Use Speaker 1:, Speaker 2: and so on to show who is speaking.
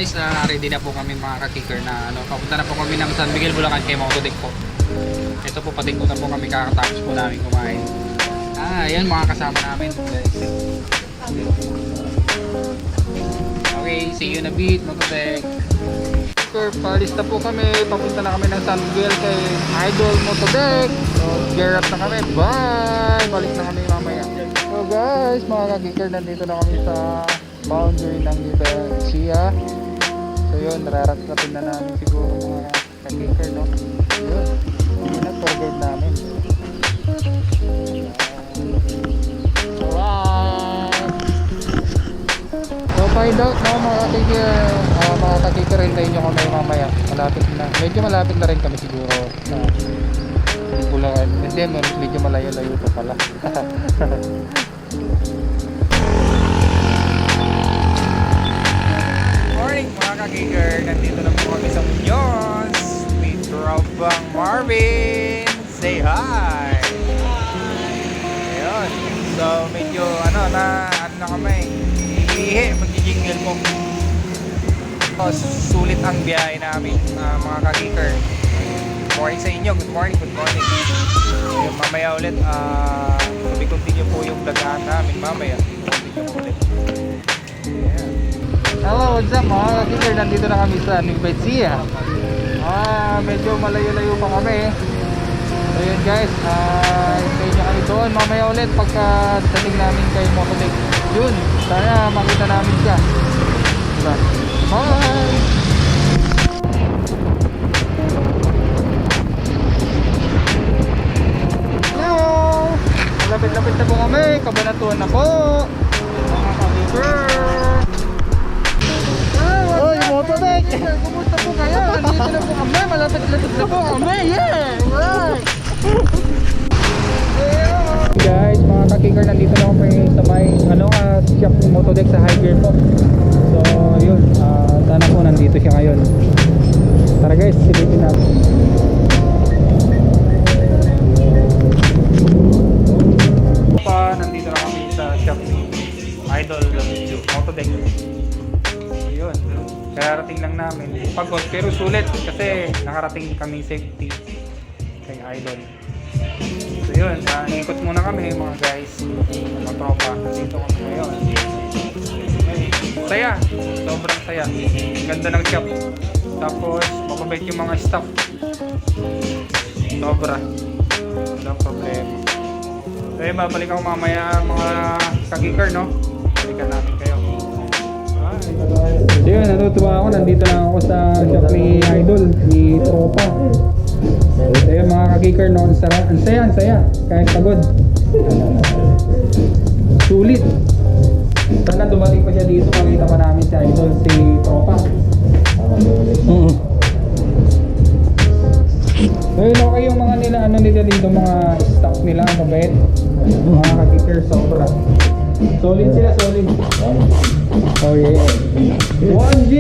Speaker 1: guys, ready na po kami mga ka-kicker na papunta na po kami ng San Miguel, Bulacan kay Motodeck po. Ito po, pating ko na po kami kakatapos po namin kumain. Ayan mga kasama namin guys. Okay, see you in a bit Motodeck. Palis na po kami, papunta na kami ng San Miguel kay Idol Motodeck. So, gear up na kami, bye! Balik na kami mamaya. So guys, mga ka-kicker, nandito na kami sa boundary ng Garcia. So yun, nararating na namin siguro mga ka-kicker, no? Yun, yun ang tour guide namin. So find out, no, mga ka-kicker, hintayin nyo kami mamaya. Malapit na, medyo malapit na rin kami siguro sa Bulacan. Hindi, medyo malayo-layo pa pala. Morning mga ka-kicker, nandito na po kami sa Muñoz with Robang Marvin. Say hi! Ayun, so medyo na kami, iihi, mag-jingle po. So, sulit ang biyahe namin mga ka-kicker. Morning sa inyo, good morning. Ayun, mamaya ulit, continue po yung vlogahan namin mamaya. Continue ulit. Yeah. Hello, what's up mga ka-kicker? Nandito na kami sa Garcia. Medyo malayo-layo pa kami. So yun guys, hintayin nyo kami doon mamaya ulit pagka dating namin kay Motodeck. Yun, sana makita namin siya. Diba? Bye! Hello! Lapit-lapit na po kami, Kabanatuan na po mga ka-kicker. Oy, Motodeck! Kumusta po kayo? Nandito na po kami, malapit-lapit na po kami. Yeah! Right! Guys, mga ka-kicker, nandito na kami sa may shop ng Motodeck sa high gear po. So, yun, sana po nandito siya ngayon. Tara guys, silipin natin. Nandito na kami sa shop ni Idol Motodeck. Yun, kararating lang namin. Pagod pero sulit kasi nakarating kami safety kay Idol. So yun, ikot muna kami mga guys, mga tropa. Dito kami ngayon. Saya, sobrang saya. Ganda ng shop. Tapos mababait yung mga staff. Sobra, walang problema. So yun, babalik ako mamaya mga ka-kicker, no? Balikan natin kayo. So yun, natutuwa ako. Nandito na ako sa shop ni Idol, ni Tropa. So yun mga ka-kicker, no? Ang saya. Kahit pagod. Sulit. Sana dumating pa siya dito, makita pa namin si Idol, si Tropa. So yun, okay yung mga nila dito, mga staff nila, mabait. Mga ka-kicker, sobra. Solid sila, solid. Oh yeah. 1G!